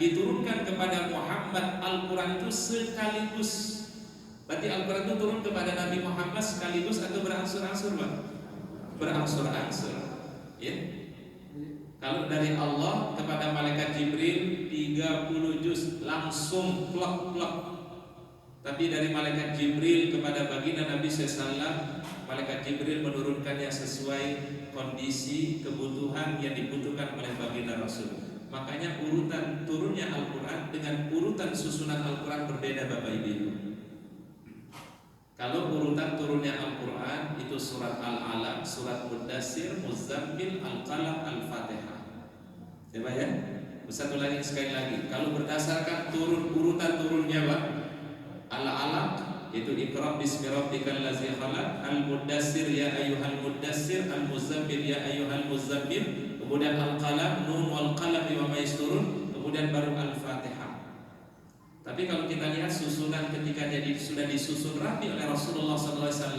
diturunkan kepada Muhammad Al-Quran itu sekaligus. Berarti Al-Quran itu turun kepada Nabi Muhammad sekaligus atau berangsur-angsur, Pak? Berangsur-angsur, ya. Kalau dari Allah kepada malaikat Jibril 30 juz langsung plek-plek. Tapi dari malaikat Jibril kepada baginda Nabi SAW, malaikat Jibril menurunkannya sesuai kondisi kebutuhan yang dibutuhkan oleh baginda Rasul. Makanya urutan turunnya Al-Quran dengan urutan susunan Al-Quran berbeda, Bapak Ibu. Kalau urutan turunnya Al-Quran itu surat Al-Alaq, surat Mudassir, Muzammil, Al-Qalam, Al-Fatihah. Coba ya, satu lagi, sekali lagi. Kalau berdasarkan urutan turunnya, Pak, Al-Alaq itu Iqra bismi rabbikal ladzi khalaq, Al-Mudassir ya ayyuhal mudassir, Al-Muzammil ya ayyuhal muzammil, kemudian Al-Qalam, Nun wal qalam wa ma yasturun, kemudian baru Al-Fatihah. Tapi kalau kita lihat susunan ketika sudah disusun rapi oleh Rasulullah SAW,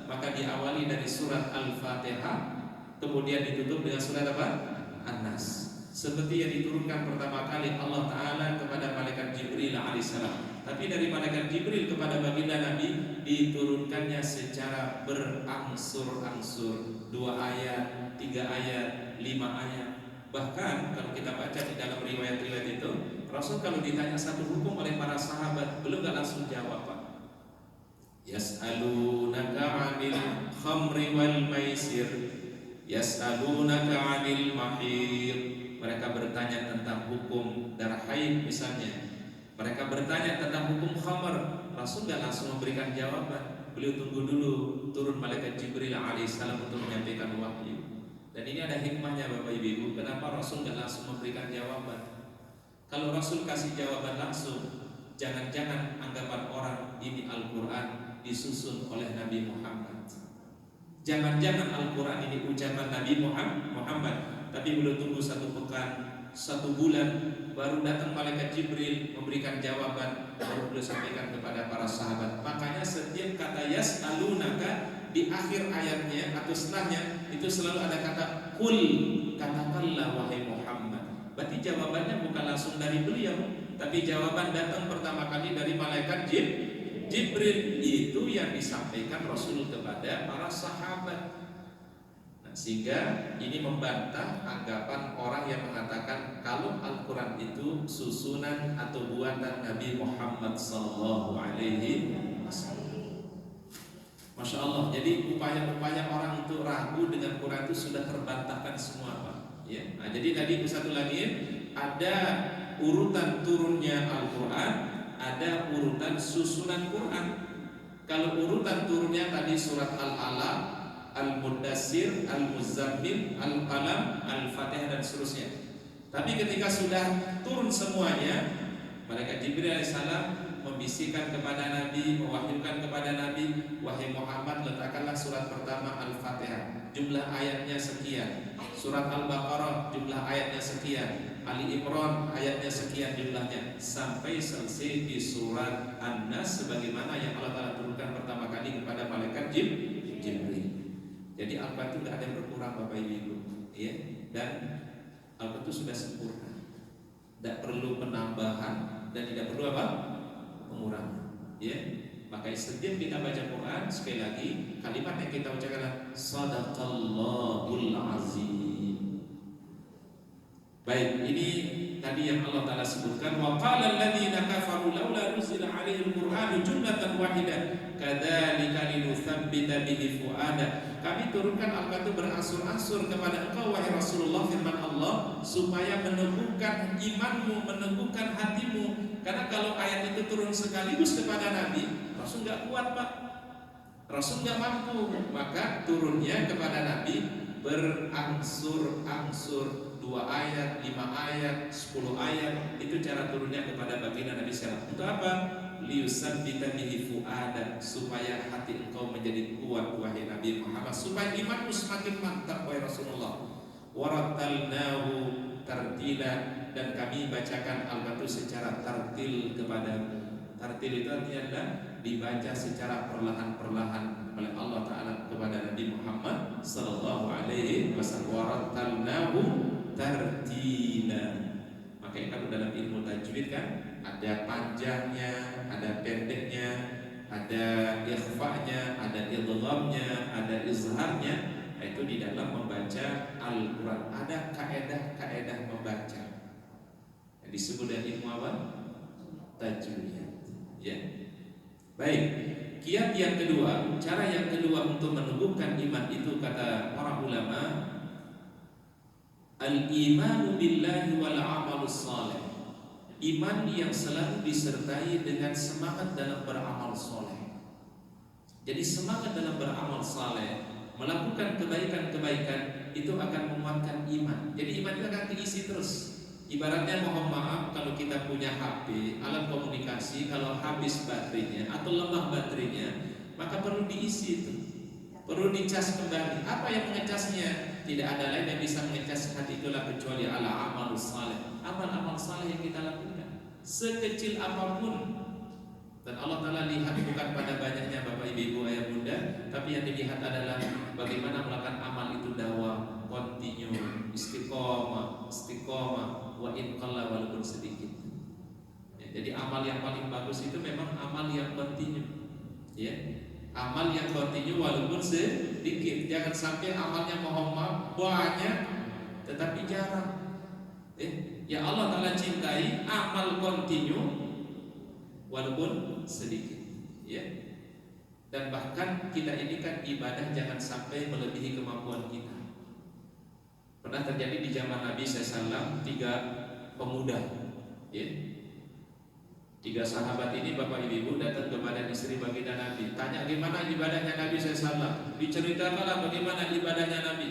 maka diawali dari surat Al-Fatihah, kemudian ditutup dengan surat apa? An-Nas. Seperti yang diturunkan pertama kali Allah Ta'ala kepada malaikat Jibril alaihissalam. Tapi dari malaikat Jibril kepada baginda Nabi diturunkannya secara berangsur-angsur, 2 ayat, 3 ayat, 5 ayat. Bahkan kalau kita baca di dalam riwayat-riwayat itu, Rasul kalau ditanya satu hukum oleh para sahabat, belum gak langsung jawab, Pak. Yas'alunaka 'anil khamri wal maisir, yas'alunaka 'anil mahid. Mereka bertanya tentang hukum darah haid misalnya. Mereka bertanya tentang hukum khamr. Rasul gak langsung memberikan jawaban. Beliau tunggu dulu turun malaikat Jibril alaihissalam untuk menyampaikan wahyu. Dan ini ada hikmahnya, Bapak Ibu. Kenapa Rasul gak langsung memberikan jawaban? Kalau Rasul kasih jawaban langsung, jangan-jangan anggapan orang ini Al-Quran disusun oleh Nabi Muhammad. Jangan-jangan Al-Quran ini ucapan Nabi Muhammad. Tapi belum tunggu 1 pekan, 1 bulan, baru datang malaikat Jibril memberikan jawaban, baru beliau sampaikan kepada para sahabat. Makanya setiap kata yas'alunaka di akhir ayatnya atau setelahnya itu selalu ada kata kul, katakanlah wahai Muhammad. Berarti jawabannya bukan langsung dari beliau, tapi jawaban datang pertama kali dari malaikat Jibril. Itu yang disampaikan Rasul kepada para sahabat. Sehingga ini membantah anggapan orang yang mengatakan kalau Al-Quran itu susunan atau buatan Nabi Muhammad Sallallahu Alaihi Wasallam. Masya Allah. Jadi upaya-upaya orang itu ragu dengan Quran itu sudah terbantahkan semua, Pak. Ya. Nah, jadi tadi satu lagi ada urutan turunnya Al-Quran, ada urutan susunan Quran. Kalau urutan turunnya tadi surat Al-Alaq, Al-Mudassir, Al-Muzammil, Al-Qalam, Al-Fatihah dan seterusnya. Tapi ketika sudah turun semuanya, malaikat Jibril alaihissalam membisikkan kepada Nabi, mewahyukan kepada Nabi, wahai Muhammad, letakkanlah surat pertama Al-Fatihah, jumlah ayatnya sekian. Surat Al-Baqarah, jumlah ayatnya sekian. Ali Imran, ayatnya sekian jumlahnya, sampai selesai di surat An-Nas sebagaimana yang Allah Ta'ala turunkan pertama kali kepada malaikat Jibril. Jadi Al-Quran itu tidak ada yang berkurang, Bapak Ibu, ya. Dan Al-Quran itu sudah sempurna, tidak perlu penambahan dan tidak perlu apa? Pengurangan, ya. Makanya setiap kita baca Quran, sekali lagi kalimat yang kita ucapkan adalah Sadaqallahul Azim. Baik, ini tadi yang Allah Ta'ala sebutkan, wa qala alladziina kafaru laula nuzila 'alaihil qur'anu jumlatan wahidah kadzalika linutsabbita bihi fu'ada. Kami turunkan Al-Quran itu berangsur-angsur kepada engkau wahai Rasulullah, firman Allah, supaya meneguhkan imanmu, meneguhkan hatimu. Karena kalau ayat itu turun sekaligus kepada Nabi, Rasul nggak kuat, Pak. Rasul nggak mampu, maka turunnya kepada Nabi berangsur-angsur, 2 ayat, 5 ayat, 10 ayat. Itu cara turunnya kepada baginda Nabi SAW. Itu apa? Liyusabbita bihi fu'ada, supaya hati engkau menjadi kuat wahai Nabi Muhammad, supaya imanmu semakin mantap wahai Rasulullah. Warattalnahu tartila, dan kami bacakan Al-Quran secara tartil kepadamu. Tartil itu artinya adalah dibaca secara perlahan-perlahan oleh Allah Ta'ala kepada Nabi Muhammad Sallallahu Alaihi Wasallam. Warattalnahu tartila. Maka Makanya kalau dalam ilmu tajwid kan ada panjangnya, ada pendeknya, ada ikhfa'nya, ada idghamnya, ada izharnya. Itu di dalam membaca Al-Quran ada kaedah-kaedah membaca yang disebut dengan ilmu apa? Tajwid. Ya. Baik. Kiat yang kedua, cara yang kedua untuk menumbuhkan iman itu kata para ulama, al-imanu billahi wal amalus saleh. Iman yang selalu disertai dengan semangat dalam beramal soleh. Jadi semangat dalam beramal saleh, melakukan kebaikan-kebaikan itu akan menguatkan iman. Jadi iman itu akan diisi terus. Ibaratnya mohon maaf kalau kita punya HP, alat komunikasi, kalau habis baterainya atau lemah baterainya, maka perlu diisi itu, perlu dicas kembali. Apa yang mengecasnya? Tidak ada lain yang bisa mengecas hati itulah kecuali ala amalus saleh. Amal-amal saleh yang kita lakukan, sekecil apapun. Dan Allah Ta'ala lihat bukan pada banyaknya Bapak Ibu ayah bunda, tapi yang dilihat adalah bagaimana melakukan amal itu dawam, continue, istiqomah, wa in qalla, walaupun sedikit. Ya, jadi amal yang paling bagus itu memang amal yang continue. Ya, amal yang continue walaupun sedikit. Jangan sampai amalnya mohon maaf banyak tetapi jarang. Ya Allah Ta'ala cintai amal continue walaupun sedikit, ya. Dan bahkan kita ini kan ibadah jangan sampai melebihi kemampuan kita. Pernah terjadi di zaman Nabi SAW 3 pemuda, ya. 3 sahabat ini Bapak Ibu datang kepada istri baginda Nabi, tanya gimana ibadahnya Nabi SAW. Diceritakanlah bagaimana ibadahnya Nabi.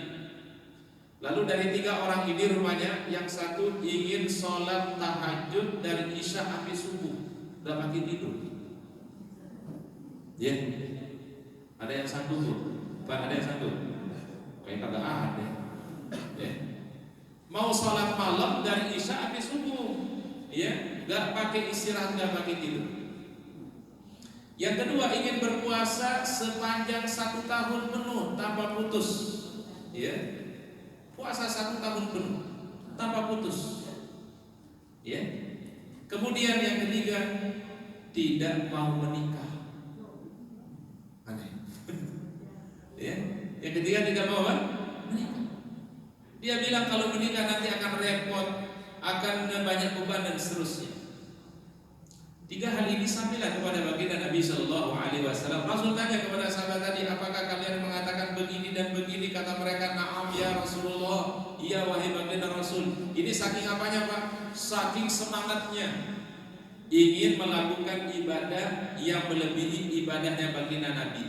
Lalu dari 3 orang ini rupanya yang satu ingin sholat tahajud dari isya sampai subuh, udah pagi tidur. Ya, ada yang sanggup, Pak? Ada yang sanggup? Kayak kagak ada. Ya. Mau sholat malam dari isya sampai subuh, ya, nggak pakai istirahat, nggak pakai tidur. Yang kedua ingin berpuasa sepanjang 1 tahun penuh tanpa putus, ya, puasa 1 tahun penuh tanpa putus, ya. Kemudian yang ketiga tidak mau menikah. Aneh. Ya. Yang ketiga tidak mau menikah. Dia bilang kalau menikah nanti akan repot, akan banyak beban dan seterusnya. 3 hal ini sampailah kepada baginda Nabi Shallallahu Alaihi Wasallam. Rasul tanya kepada sahabat tadi, apakah kalian mengatakan begini dan begini? Kata mereka, na'am ya Rasulullah. Iya wahai baginda Rasul. Ini saking apanya Pak? Saking semangatnya ingin melakukan ibadah yang melebihi ibadahnya baginda Nabi.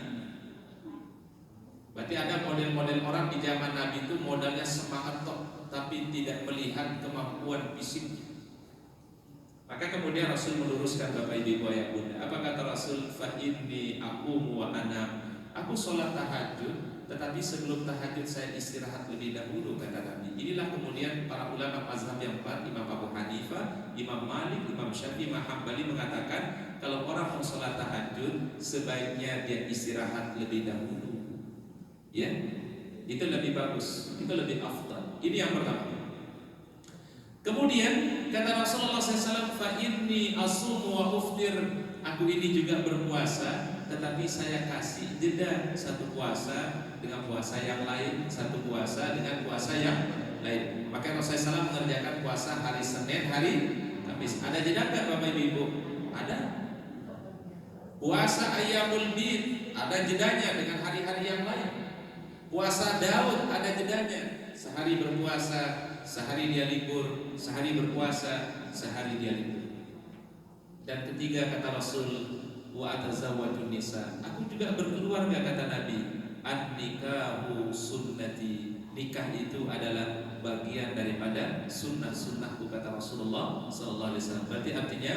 Berarti ada model-model orang di zaman Nabi itu modalnya semangat tok, tapi tidak melihat kemampuan fisiknya. Maka kemudian Rasul meluruskan Bapak Ibu ayah bunda. Apa kata Rasul? Fa inni aqumu wa anam. Aku sholat tahajud, tetapi sebelum tahajud saya istirahat lebih dahulu, kata Nabi. Inilah kemudian para ulama mazhab yang 4, Imam Abu Hanifah, Imam Malik, Imam Syafi'i, Imam Hambali mengatakan kalau orang mau sholat tahajud sebaiknya dia istirahat lebih dahulu. Ya, itu lebih bagus, itu lebih afdal. Ini yang pertama. Kemudian kata Rasulullah SAW, fa inni asumu wa uftir. Aku ini juga berpuasa, tetapi saya kasih jeda, satu puasa dengan puasa yang lain, satu puasa dengan puasa yang lain. Maka Rasulullah SAW mengerjakan puasa hari Senin, hari Kamis. Ada jeda nggak Bapak Ibu? Ada. Puasa Ayyamul Bid ada jedanya dengan hari-hari yang lain. Puasa Daud ada jedanya, sehari berpuasa, sehari dia libur, sehari berpuasa, sehari dia libur. Dan ketiga kata Rasul, wa atazawwajun nisa. Aku juga berkeluarga kata Nabi. An-nikahu sunnati. Nikah itu adalah bagian daripada sunnah-sunnahku kata Rasulullah sallallahu alaihi wasallam. Berarti artinya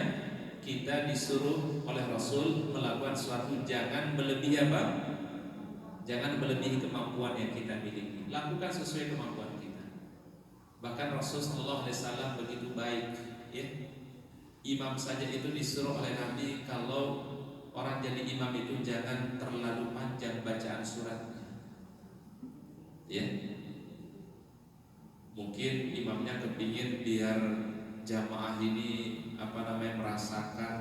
kita disuruh oleh Rasul melakukan suatu jangan melebihi apa? Jangan melebihi kemampuan yang kita miliki. Lakukan sesuai kemampuan kita. Bahkan Rasul Sallallahu Alaihi Wasallam begitu baik, ya. Imam saja itu disuruh oleh Nabi kalau orang jadi imam itu jangan terlalu panjang bacaan suratnya, ya. Mungkin imamnya kepingin biar jamaah ini merasakan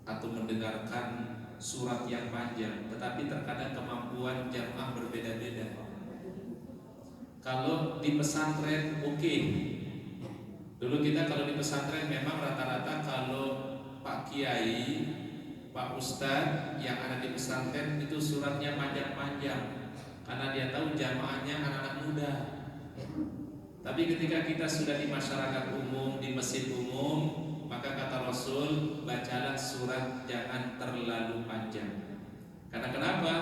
atau mendengarkan surat yang panjang, tetapi terkadang kemampuan jamaah berbeda-beda. Kalau di pesantren oke. Dulu kita kalau di pesantren memang rata-rata kalau Pak Kiai, Pak Ustadz yang ada di pesantren itu suratnya panjang-panjang, karena dia tahu jamaahnya anak-anak muda. Tapi ketika kita sudah di masyarakat umum, di masjid umum, maka kata Rasul, bacalah surat jangan terlalu panjang. Karena kenapa?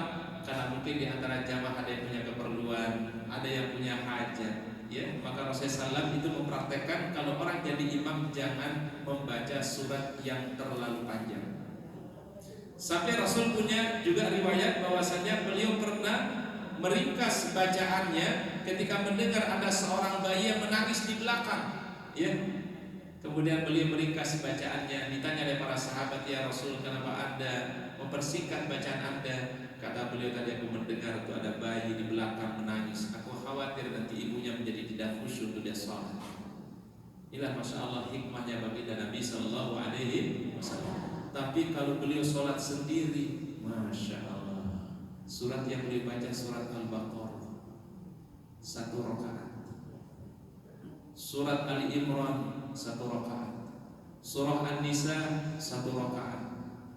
Karena mungkin di antara jamaah ada yang punya keperluan, ada yang punya hajat, ya. Maka Rasulullah SAW itu mempraktekkan kalau orang jadi imam jangan membaca surat yang terlalu panjang. Sampai Rasul punya juga riwayat bahwasanya beliau pernah meringkas bacaannya ketika mendengar ada seorang bayi yang menangis di belakang, ya. Kemudian beliau meringkas bacaannya. Ditanya oleh para sahabat, ya Rasul, kenapa Anda mempersingkat bacaan Anda? Kata beliau, tadi aku mendengar itu ada bayi di belakang menangis. Aku khawatir nanti ibunya menjadi tidak khusyuk untuk dia sholat. Inilah masya Allah hikmahnya baginda Nabi Sallallahu Alaihi Wasallam. Tapi kalau beliau sholat sendiri, masya Allah, surat yang beliau baca surat Al-Baqarah 1 rakaat, surat Ali Imran 1 rakaat, surah An-Nisa 1 rakaat,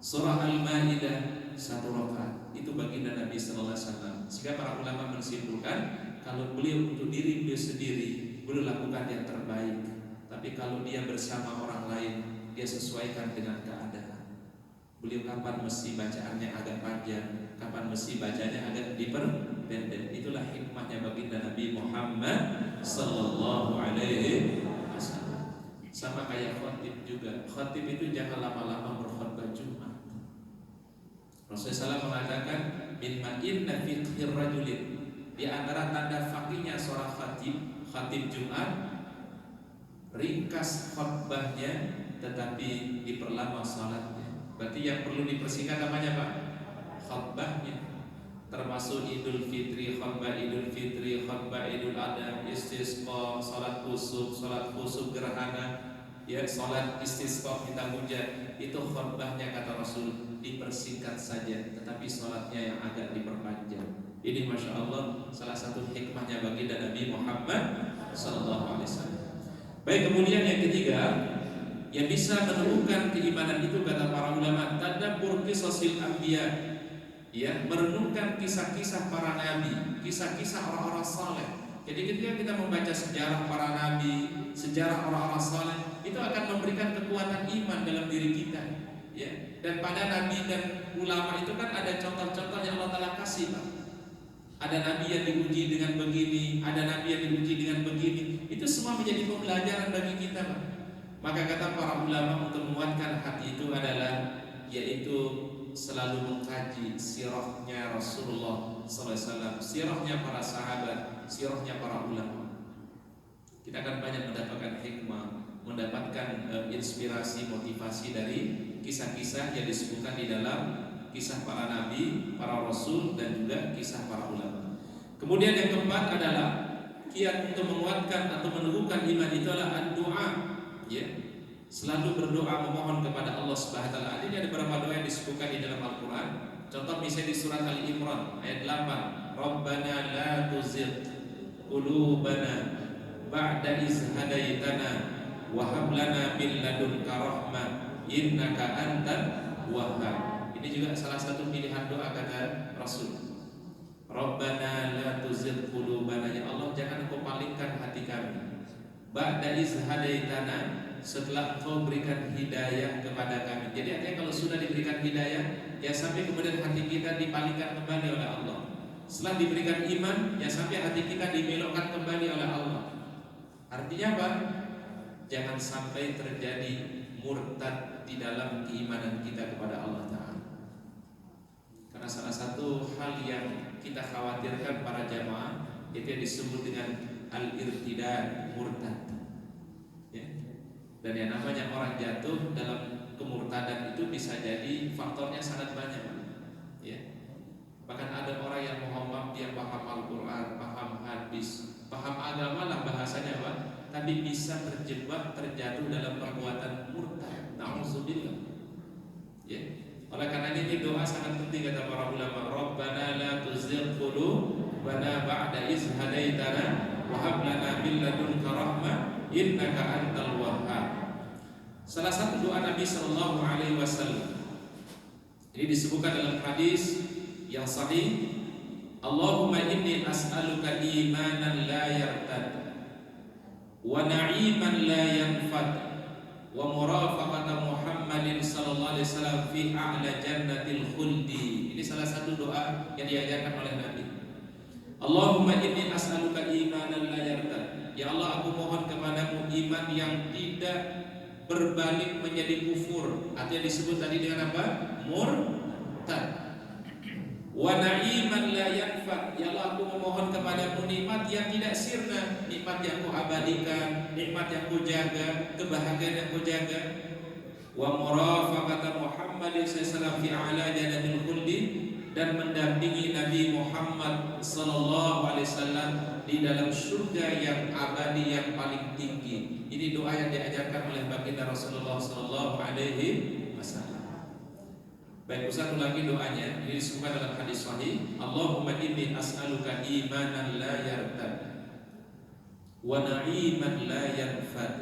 surah Al-Maidah 1 rakaat. Itu baginda Nabi Sallallahu Alaihi Wasallam. Sehingga para ulama menyimpulkan kalau beliau untuk diri beliau sendiri beliau lakukan yang terbaik. Tapi kalau dia bersama orang lain, dia sesuaikan dengan keadaan. Beliau kapan mesti bacaannya agak panjang, kapan mesti bacanya agak diperpendek. Itulah hikmahnya baginda Nabi Muhammad Sallallahu Alaihi Wasallam. Sama kayak khatib juga. Khatib itu jangan lama-lama berkhutbah Jumat. Rasulullah SAW mengatakan min ma'inna fiqhir rajulin, di antara tanda faqihnya seorang khatib Jumat, ringkas khutbahnya tetapi diperlama salatnya. Berarti yang perlu dipersingkat namanya apa? Khutbahnya. Termasuk Idul Fitri, khutbah Idul Fitri, khutbah Idul Adha, istisqa, salat khusuf gerhana, ya, salat istisqa kita hujan, itu khutbahnya kata Rasul dipersingkat saja, tetapi salatnya yang agak diperpanjang. Ini masya Allah salah satu hikmahnya baginda Nabi Muhammad Sallallahu Alaihi Wasallam. Baik, kemudian yang ketiga yang bisa menumbuhkan keimanan itu kata para ulama, tadabbur qisasil anbiya, ya, merenungkan kisah-kisah para nabi, kisah-kisah orang-orang saleh. Jadi ketika kita membaca sejarah para nabi, sejarah orang-orang saleh, itu akan memberikan kekuatan iman dalam diri kita, ya. Dan pada nabi dan ulama itu kan ada contoh-contoh yang Allah Ta'ala kasih, Pak. Ada nabi yang diuji dengan begini, ada nabi yang diuji dengan begini. Itu semua menjadi pembelajaran bagi kita, Pak. Maka kata para ulama untuk menguatkan hati itu adalah yaitu selalu mengkaji sirahnya Rasulullah SAW, sirahnya para sahabat, sirahnya para ulama. Kita akan banyak mendapatkan hikmah, mendapatkan inspirasi, motivasi dari kisah-kisah yang disebutkan di dalam kisah para nabi, para rasul, dan juga kisah para ulama. Kemudian yang keempat adalah kiat untuk menguatkan atau meneguhkan iman itu adalah doa, ya. Selalu berdoa memohon kepada Allah Subhanahu wa taala. Ini ada beberapa doa yang disebutkan di dalam Al-Qur'an. Contoh misalnya di surat Ali Imran ayat 8, Rabbana la tuzigh qulubana ba'da iz hadaitana wa hab lana min ladunka rahmah innaka antal wahhab. Ini juga salah satu pilihan doa kata Rasul. Rabbana la tuzigh qulubana, ya Allah jangan Engkau palingkan hati kami. Ba'da iz hadaitana, setelah Engkau berikan hidayah kepada kami. Jadi artinya kalau sudah diberikan hidayah, ya sampai kemudian hati kita dipalingkan kembali oleh Allah. Setelah diberikan iman, ya sampai hati kita dibelokkan kembali oleh Allah. Artinya apa? Jangan sampai terjadi murtad di dalam keimanan kita kepada Allah Ta'ala. Karena salah satu hal yang kita khawatirkan para jamaah itu yang disebut dengan al-irtidad, murtad. Dan yang namanya orang jatuh dalam kemurtadan itu bisa jadi faktornya sangat banyak, ya. Bahkan ada orang yang Muhammad, dia paham Al-Quran, paham hadis, paham agama lah bahasanya, Pak. tapi bisa terjebak, terjatuh dalam perbuatan murtad. Nauzubillah. Ya. Oleh karena ini doa sangat penting kata para ulama. Rabbana la tuzigh qulubana ba'da idh hadaitana wa hab lana min ladunka rahmah innaka antal wahhab. Salah satu doa Nabi sallallahu alaihi wasallam ini disebutkan dalam hadis yang sahih, Allahumma inni as'aluka imanan la yartad wa na'iman la yanfad wa murafaqata Muhammadin sallallahu alaihi wasallam fi a'la jannatil khuldi. Ini salah satu doa yang diajarkan oleh Nabi. Allahumma inni as'aluka imanan la yartad. Ya Allah, aku mohon kepadamu iman yang tidak berbalik menjadi kufur. Artinya disebut tadi dengan apa? Murtad. Wa na'iman la yanfad. Ya Allah, aku memohon kepadamu nikmat yang tidak sirna, nikmat yang ku abadikan, nikmat yang ku jaga, kebahagiaan yang ku jaga. Wa murafaqata Muhammadin sallallahu fi a'la jannatil khuldi, dan mendampingi Nabi Muhammad sallallahu alaihi wasallam di dalam surga yang abadi yang paling tinggi. Ini doa yang diajarkan oleh baginda Rasulullah sallallahu alaihi wasallam. Baik, satu lagi doanya ini disebutkan dalam hadis sahih, Allahumma inni as'aluka imanan la yartad wa na'iman la yanfad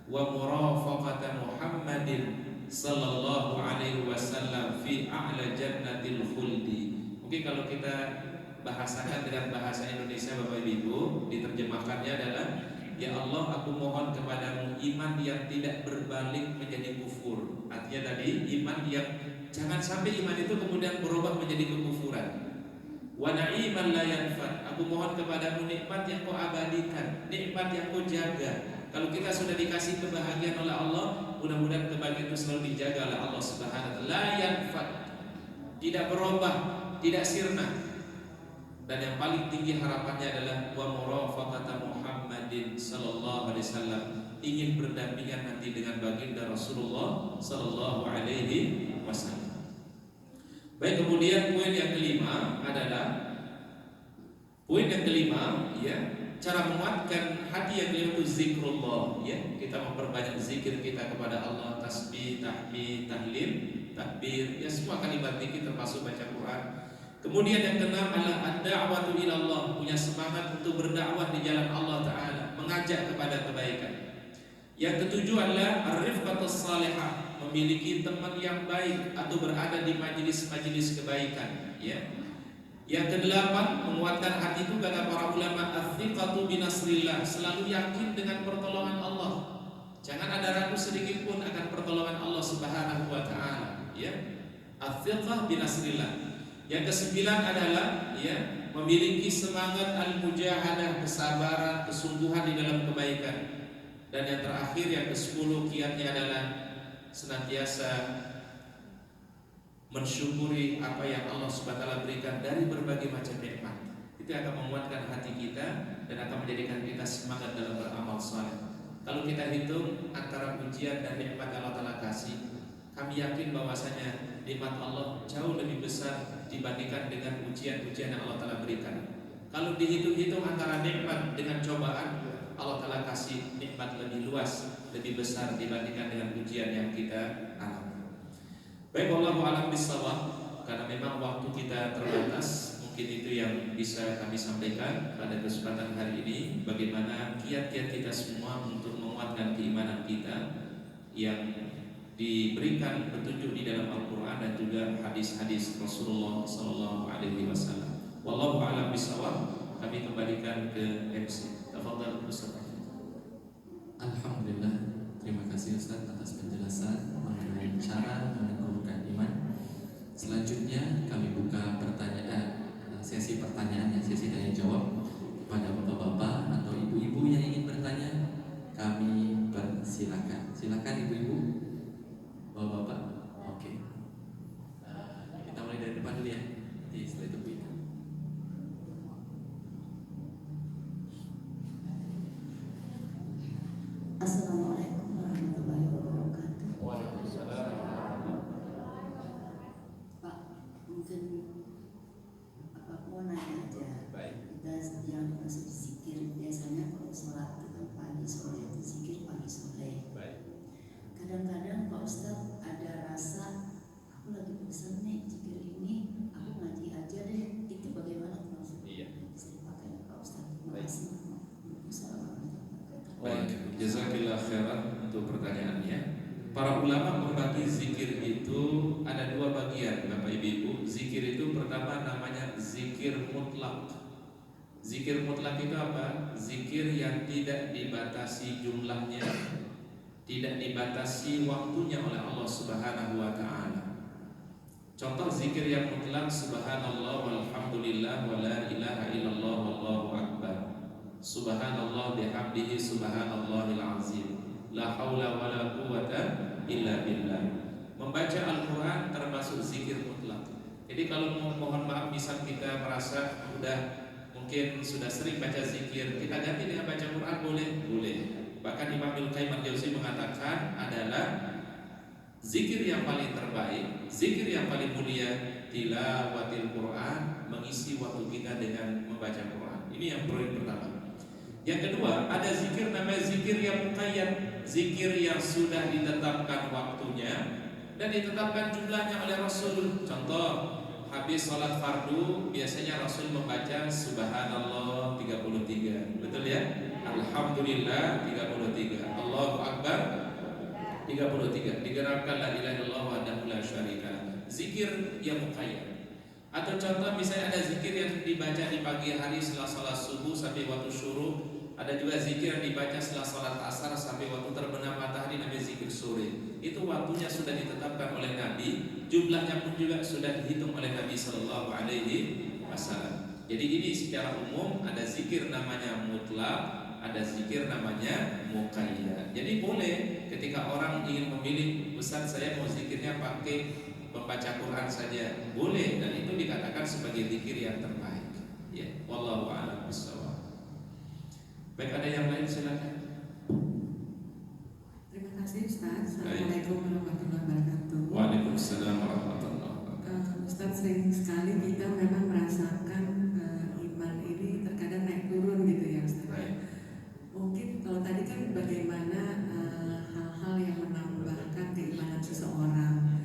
wa murafaqata Muhammadin sallallahu alaihi wasallam fi a'la jannatil khuldi. Mungkin kalau kita bahasakan dengan bahasa Indonesia Bapak Ibu, diterjemahkannya adalah, ya Allah, aku mohon kepadamu iman yang tidak berbalik menjadi kufur. Artinya tadi iman yang jangan sampai iman itu kemudian berubah menjadi kekufuran. Wa na'iman la yanfad. Aku mohon kepadamu nikmat yang kau abadikan, nikmat yang kau jaga. Kalau kita sudah dikasih kebahagiaan oleh Allah, mudah-mudahan kebahagiaan itu selalu dijaga oleh Allah Subhanahu wa taala. La yanfad. Tidak berubah, tidak sirna. Dan yang paling tinggi harapannya adalah wa murafaqata Muhammadin sallallahu alaihi wasallam, ingin berdampingan nanti dengan baginda Rasulullah sallallahu alaihi wasallam. Baik, kemudian poin yang kelima adalah ya, cara menguatkan hati yang yaitu zikrullah, ya. Kita memperbanyak zikir kita kepada Allah, tasbih, tahmid, tahlil, takbir, ya semua kalimat zikir termasuk baca Quran. Kemudian yang keenam adalah ad-da'watu ila Allah, punya semangat untuk berdakwah di jalan Allah Ta'ala, mengajak kepada kebaikan. Yang ketujuh adalah ar-rifqatus salihah, memiliki teman yang baik atau berada di majelis-majelis kebaikan, ya. Yang kedelapan, menguatkan hati itu kata para ulama, az-ziqatu binasrillah, selalu yakin dengan pertolongan Allah. Jangan ada ragu sedikit pun akan pertolongan Allah Subhanahu wa taala, ya. Az-ziqah binasrillah. Yang kesembilan adalah, ya, memiliki semangat al-mujahadah, kesabaran, kesungguhan di dalam kebaikan. Dan yang terakhir yang ke-10 kiatnya adalah senantiasa mensyukuri apa yang Allah Subhanahu wa taala berikan dari berbagai macam nikmat. Itu akan menguatkan hati kita dan akan menjadikan kita semangat dalam beramal saleh. Kalau kita hitung antara ujian dan nikmat Allah Taala kasih, kami yakin bahwasanya nikmat Allah jauh lebih besar dibandingkan dengan ujian-ujian yang Allah Taala berikan. Kalau dihitung-hitung antara nikmat dengan cobaan, Allah Taala kasih nikmat lebih luas, lebih besar dibandingkan dengan ujian yang kita alami. Baik, wallahu a'lam bishawab. Karena memang waktu kita terbatas, mungkin itu yang bisa kami sampaikan pada kesempatan hari ini. Bagaimana kiat-kiat kita semua untuk menguatkan keimanan kita yang diberikan petunjuk di dalam Al-Quran dan juga hadis-hadis Rasulullah Sallallahu Alaihi Wasallam. Wallahu a'lam bishawab. Kami kembalikan ke MC. Tafadhal Ustaz. Alhamdulillah, terima kasih Ustaz atas penjelasan mengenai cara menumbuhkan iman. Selanjutnya kami buka sesi pertanyaan, sesi tanya jawab kepada bapak-bapak atau ibu-ibu yang ingin bertanya. Kami persilakan. Silakan ibu-ibu, bapak-bapak. Oke. Kita mulai dari depan dulu ya. Setelah itu Bu. Assalamualaikum warahmatullahi wabarakatuh. Waalaikumsalam. Pak, mungkin Bapak mau nanya aja. Baik. Kita yang masuk zikir biasanya kalau sholat itu kan pagi sore kadang-kadang Pak Ustadz ada rasa aku lagi bosan nih zikir ini, aku ngaji aja deh. Itu bagaimana maksudnya? Iya. Bisa dipakai Pak Ustadz. Terima Baik. kasih. Assalamualaikum. Baik, jazakillah khairan untuk pertanyaannya. Para ulama membagi zikir itu ada dua bagian, Bapak Ibu. Zikir itu pertama namanya zikir mutlak. Zikir mutlak itu apa? Zikir yang tidak dibatasi jumlahnya, tidak dibatasi waktunya oleh Allah Subhanahu wa taala. Contoh zikir yang mutlak, subhanallah walhamdulillah wa la ilaha illallah wallahu akbar. Subhanallah bihamdihi subhanallahil azim. La haula wala quwwata illa billah. Membaca Al-Qur'an termasuk zikir mutlak. Jadi kalau mohon maaf misal kita merasa mungkin sudah sering baca zikir, kita ganti dengan baca Quran, boleh? Boleh. Bahkan Imam Ibnu Qayyim al-Jauziyah mengatakan adalah zikir yang paling terbaik, zikir yang paling mulia, tilawatil Quran, mengisi waktu kita dengan membaca Quran. Ini yang poin pertama. Yang kedua, ada zikir namanya zikir yang muqayyad, zikir yang sudah ditetapkan waktunya dan ditetapkan jumlahnya oleh Rasul. Contoh, habis sholat fardu biasanya Rasul membaca subhanallah 33, betul ya? Alhamdulillah 33, Allahu Akbar 33, digerakkan la ilaha illallah wahdahu la syarika. Zikir yang muqayyad. Atau contoh misalnya ada zikir yang dibaca di pagi hari setelah sholat subuh sampai waktu syuruk. Ada juga zikir yang dibaca setelah sholat asar sampai waktu terbenam matahari, namanya zikir sore. Itu waktunya sudah ditetapkan oleh Nabi, jumlahnya pun juga sudah dihitung oleh Nabi Sallallahu Alaihi Wasallam. Jadi ini secara umum ada zikir namanya mutlak, ada zikir namanya muqayyad. Jadi boleh ketika orang ingin memilih, Ustaz saya mau zikirnya pakai membaca Quran saja, boleh, dan itu dikatakan sebagai zikir yang terbaik. Ya, wallahu a'lam bishawab. Baik, ada yang lain silakan. Terima kasih Ustaz. Assalamualaikum warahmatullahi wabarakatuh. Waalaikumsalam warahmatullahi wabarakatuh. Ustaz, sering sekali kita memang merasakan iman ini terkadang naik turun gitu ya Ustaz. Baik. Mungkin kalau tadi kan bagaimana hal-hal yang menambahkan keimanan seseorang,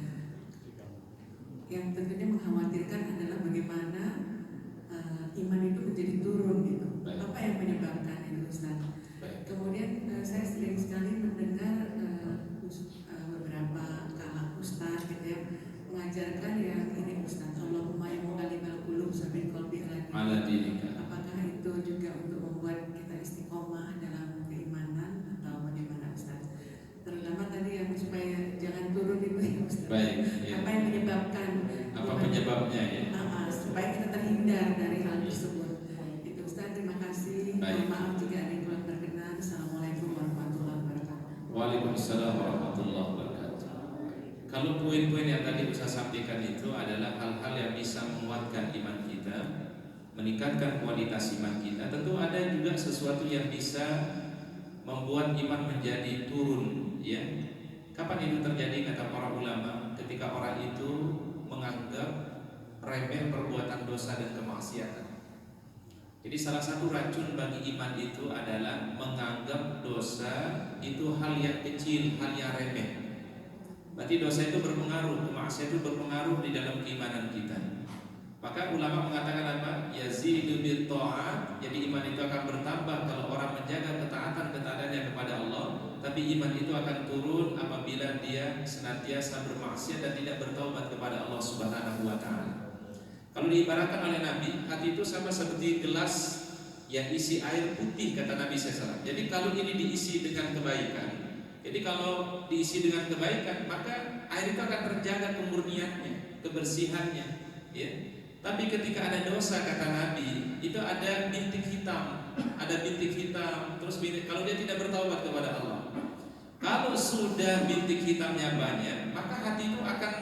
yang tentunya mengkhawatirkan adalah bagaimana iman itu menjadi turun gitu. Baik. Apa yang menyebabkan itu Ustaz? Baik. Kemudian saya sering sekali mendengar beberapa kakak Ustaz gitu ya mengajarkan yang ini Ustaz, Allahumma ya muqallibal qulub sabbit qalbi Ala dinika. Apakah itu juga untuk membuat kita istiqomah dalam keimanan atau bagaimana Ustaz? Terutama tadi yang supaya jangan turun itu ya Ustaz. Baik, ya. Apa yang menyebabkan? Apa penyebabnya ya? Supaya kita terhindar dari hal tersebut. Itu Ustaz, terima kasih. Baik. Maaf jika ada yang kurang berkenan. Assalamualaikum warahmatullahi wabarakatuh. Waalaikumsalam warahmatullahi wabarakatuh. Kalau poin-poin yang tadi Ustaz sampaikan itu adalah hal-hal yang bisa menguatkan iman kita, meningkatkan kualitas iman kita. Tentu ada juga sesuatu yang bisa membuat iman menjadi turun, ya. Kapan itu terjadi? Kata para ulama, ketika orang itu menganggap remeh perbuatan dosa dan kemaksiatan. Jadi salah satu racun bagi iman itu adalah menganggap dosa itu hal yang kecil, hal yang remeh. Berarti dosa itu berpengaruh, kemaksiatan itu berpengaruh di dalam keimanan kita. Maka ulama mengatakan apa? Yazidu bil ta'at. Jadi iman itu akan bertambah kalau orang menjaga ketaatan-ketaatannya kepada Allah. Tapi iman itu akan turun apabila dia senantiasa bermaksiat dan tidak bertaubat kepada Allah Subhanahu wa taala. Kalau diibaratkan oleh Nabi, hati itu sama seperti gelas yang isi air putih, kata Nabi SAW. Jadi kalau ini diisi dengan kebaikan, jadi kalau diisi dengan kebaikan, maka air itu akan terjaga kemurniannya, kebersihannya, ya. Tapi ketika ada dosa, kata Nabi, itu ada bintik hitam, terus kalau dia tidak bertaubat kepada Allah. Kalau sudah bintik hitamnya banyak, maka hati itu akan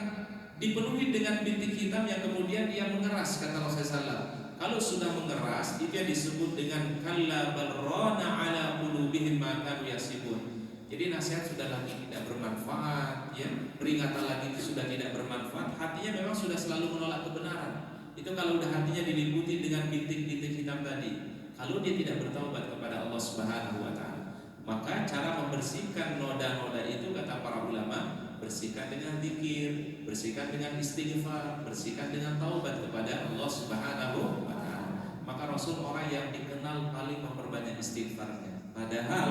dipenuhi dengan bintik hitam yang kemudian dia mengeras, kata Rasulullah. Kalau sudah mengeras, itu yang disebut dengan kalla barrana ala qulubihim ma kanu yasibun. Jadi nasihat sudah lagi tidak bermanfaat, ya. Peringatan lagi itu sudah tidak bermanfaat. Hatinya memang sudah selalu menolak kebenaran. Itu kalau udah hatinya diliputi dengan bintik-bintik hitam tadi. Kalau dia tidak bertaubat kepada Allah Subhanahu wa taala, maka cara membersihkan noda-noda itu, kata para ulama, bersihkan dengan zikir, bersihkan dengan istighfar, bersihkan dengan taubat kepada Allah Subhanahu wa taala. Maka Rasul orang yang dikenal paling memperbanyak istighfarnya. Padahal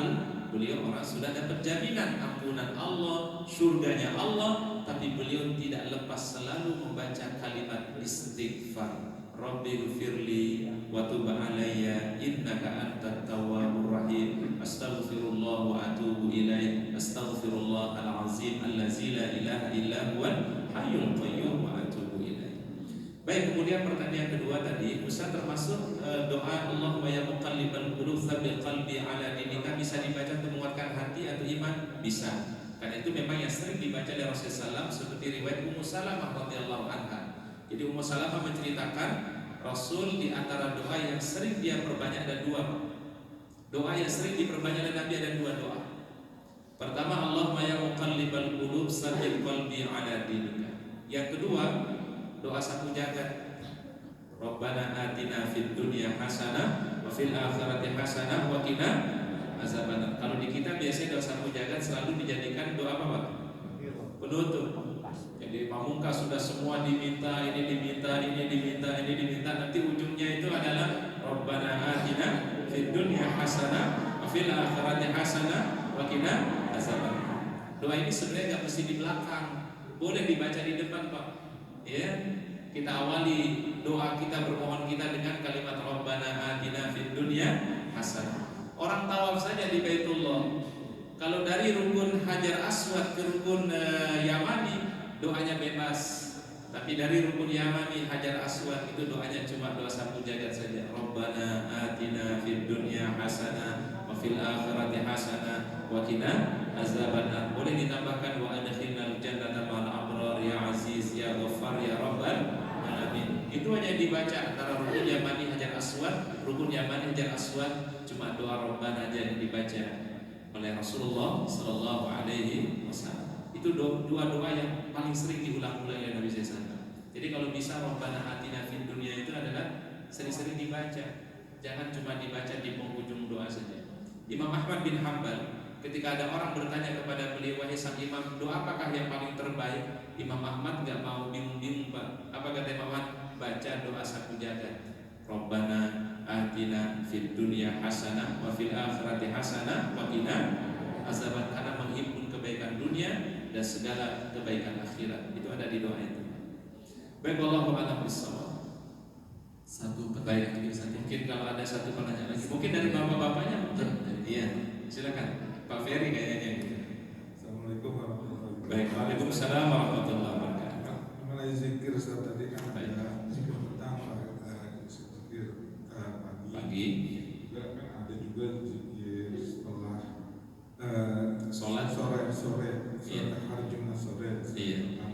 beliau orang sudah dapat jaminan ampunan Allah, surganya Allah, tapi beliau tidak lepas selalu membaca kalimat istighfar. Rabbighfirli wa tub alayya innaka antat tawwabur rahim. Astaghfirullah wa atubu ilaih. Astaghfirullahal azim allazi la ilaha illa huwal hayyul qayyum wa atubu ilaih. Baik, kemudian pertanyaan kedua tadi, Ustaz, termasuk doa Allahumma ya muqallibal qulub tsabbit qalbi ala dinika bisa dibaca untuk menguatkan hati atau iman? Bisa. Karena itu memang yang sering dibaca oleh Rasulullah SAW, seperti riwayat Ummu Salamah radhiyallahu anha. Jadi Ummu Salamah menceritakan Rasul di antara doa yang sering dia perbanyak ada dua. Doa yang sering diperbanyak oleh Nabi ada dua doa. Pertama, Allahumma ya muqallibal qulub tsabbit qalbi ala dinika. Yang kedua, doa sapu jagat. Rabbana atina fid dunya hasanah wa fil akhirati hasanah wa qina azabannar. Kalau di kita biasanya doa sapu jagat selalu dijadikan doa apa, Pak? Penutup. Jadi pamungkas sudah semua diminta, ini diminta, ini diminta, ini diminta, nanti ujungnya itu adalah Rabbana atina fid dunya hasanah wa fil akhirati hasanah wa qina azabannar. Doa ini sebenarnya nggak mesti di belakang, boleh dibaca di depan, Pak. Ya, kita awali doa kita, bermohon kita dengan kalimat Rabbana atina fid dunya hasanah. Orang tawaf saja di Baitullah, kalau dari rukun Hajar Aswad ke rukun Yamani doanya bebas, tapi dari rukun Yamani Hajar Aswad itu doanya cuma doa sapu jagat saja. Rabbana atina fid dunya hasanah wa fil akhirati hasanah wa qina azabannar. Boleh ditambahkan wa adkhilnal jannata ma'al abrar ya aziz ya ghaffar ya rabbal alamin. Itu hanya dibaca antara rukun Yamani Hajar Aswad, rukun Yamani Hajar Aswad, cuma doa Rabbana aja yang dibaca oleh Rasulullah sallallahu alaihi wasallam. Itu dua doa yang paling sering diulang-ulang oleh Nabi SAW. Jadi kalau bisa Rabbana atina fid dunya itu adalah sering-sering dibaca, jangan cuma dibaca di penghujung doa saja. Imam Ahmad bin Hanbal, ketika ada orang bertanya kepada beliau, wahai sang imam, doa apakah yang paling terbaik? Imam Ahmad nggak mau bingung-bingung, Pak. Apa kata Imam Ahmad? Baca doa sapu jagat. Rabbana atina fid dunya hasanah wa fil akhirati hasanah wa qina azaban, karena menghimpun kebaikan dunia dan segala kebaikan akhirat. Itu ada di doa itu. Baik, wallahu a'lam bishawab. Satu pertanyaan lagi, Mungkin kalau ada satu pertanyaan lagi, mungkin dari bapak-bapaknya mungkin. Iya, silakan Pak Ferry kayaknya. Assalamualaikum warahmatullahi wabarakatuh. Baik, waalaikumsalam warahmatullahi wabarakatuh. Mengenai zikir tadi kan ada zikir pertama, zikir pagi. Juga kan ada juga zikir setelah Sholat. sore hari Jumat sore. Iya. Kan.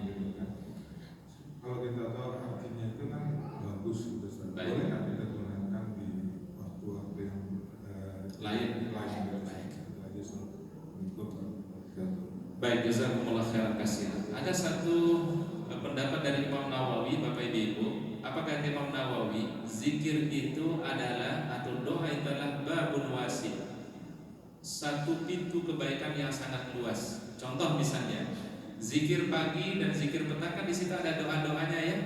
Kalau kita tahu artinya itu kan bagus gitu. Baik. Boleh nggak kita gunakan di waktu-waktu yang Lain. Baik. Itu aja. Assalamualaikum warahmatullahi wabarakatuh. Baik, jazakumullah khairan katsiran. Ada satu pendapat dari Imam Nawawi, Bapak Ibu. Apa kata Imam Nawawi? Zikir itu adalah, atau doa itu adalah babun wasi, satu pintu kebaikan yang sangat luas. Contoh misalnya, zikir pagi dan zikir petang kan di situ ada doa-doanya ya.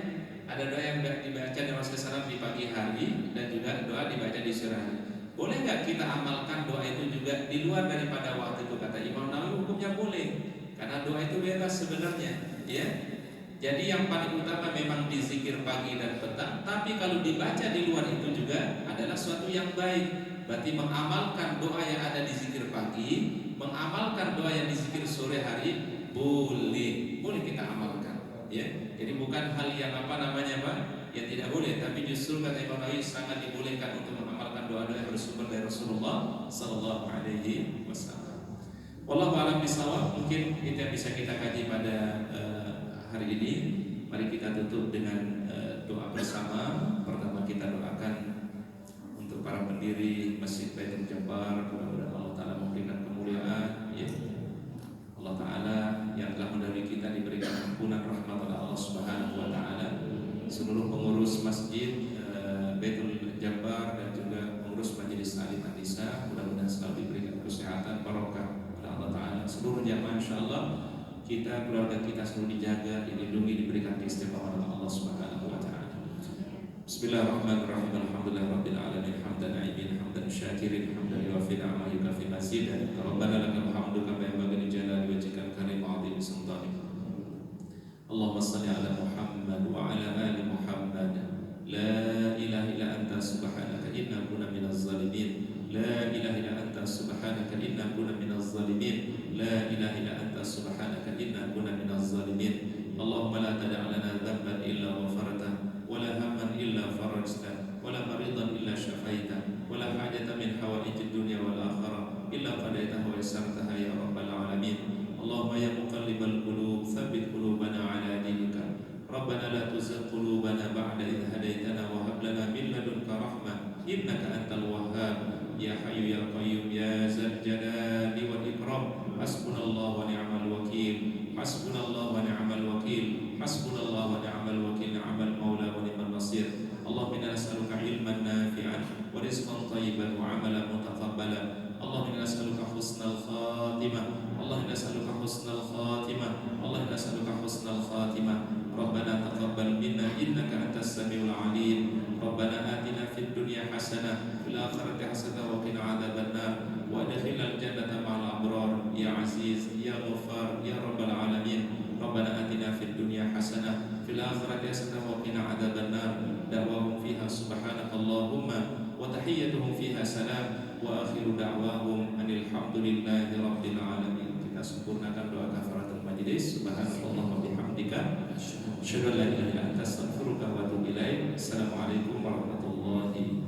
Ada doa yang dibaca di Rasulullah SAW di pagi hari dan juga doa dibaca di sore hari. Boleh nggak kita amalkan doa itu juga di luar daripada waktu itu? Kata Imam Nawawi, hukumnya boleh, karena doa itu bebas sebenarnya, ya. Jadi yang paling utama memang di zikir pagi dan petang, tapi kalau dibaca di luar itu juga adalah suatu yang baik. Berarti mengamalkan doa yang ada di zikir pagi, mengamalkan doa yang di zikir sore hari, boleh kita amalkan, ya. Jadi bukan hal yang Pak, yang tidak boleh, tapi justru kata Imam Nawawi sangat dibolehkan untuk mengamalkan doa-doa yang bersumber dari Rasulullah sallallahu alaihi wasallam. Wallahu a'lam bishawab. Mungkin itu yang bisa kita kaji pada hari ini. Mari kita tutup dengan doa bersama. Pertama kita doakan untuk para pendiri Masjid Baitul Jabbar, mudah-mudahan Allah Ta'ala memberikan kemuliaan, ya. Allah Ta'ala yang telah mendahului kita diberikan ampunan rahmat oleh Allah Subhanahu wa Ta'ala. Seluruh pengurus Masjid Baitul Jabbar dan juga pengurus Majelis Alim An-Nisa mudah-mudahan selalu diberikan kesehatan barokah oleh Allah Ta'ala. Seluruh jamaah insyaallah kita, keluarga kita selalu dijaga, dilindungi, diberikan keistiqomahan oleh Allah Subhanahu wa taala. Bismillahirrahmanirrahim. Alhamdulillahirabbil alamin hamdan na'imin hamdan syakirin hamdan yuwafi ni'amahu yukafi mazidan. Rabbana lakal hamdu kama yanbaghi li jalali wajhikal karim wa 'azimi sultanik. Allahumma shalli ala Muhammad wa ala ali Muhammad. La ilaha illa anta subhanaka inna kunna minaz zalimin. La ilaha illa anta subhanaka inna kunna minaz zalimin. La ilaha illa anta subhanaka inna kunna minaz zalimin. Allahumma la tada' lana dhanban illa ghafartah wa la hamman illa farajtah wa la maridan illa syafaitah wa la hajatan min hawaijid dunya wal akhirah illa qadaitaha wa yassartaha ya rabbal alamin. Allahumma ya muqallibal qulub tsabbit qulubana ala dinika. Rabbana la tuzigh qulubana ba'da idh hadaitana wa hab lana min ladunka rahmah innaka antal wahhab. Ya Hayyu ya Qayyum ya Dzal Jalali wal Ikram. Hasbunallahu wa ni'mal wakil. Hasbunallahu wa ni'mal wakil. Hasbunallahu wa ni'mal wakil. Ni'mal maula wa ni'mal nasir. Allahumma inna nas'aluka ilman nafi'an wa rizqan thayyiban wa 'amalan mutaqabbalan. Allahumma inna nas'aluka husnal khatimah. Allahumma inna nas'aluka husnal khatimah. Allahumma inna nas'aluka husnal khatimah. Rabbana taqabbal minna innaka antas samiul 'alim. Rabbana atina fid dunya hasanah fil akhirati hasanah wa qina adzabannar wa adkhilnal jannata ma'al abrar ya aziz ya ghaffar ya rabbal alamin. Rabbana atina fid dunya hasanah fil akhirati hasanah wa qina adzabannar. Da'wahum fiha subhanakallahumma wa tahiyyatuhum fiha salam wa akhiru da'wahum anil hamdulillahi rabbil alamin. Kita sempurnakan doa kafaratul majlis. Subhanallah wa bihamdika asyhadu an la ilaha illa anta astaghfiruka wa atubu ilaik. Assalamualaikum warahmatullahi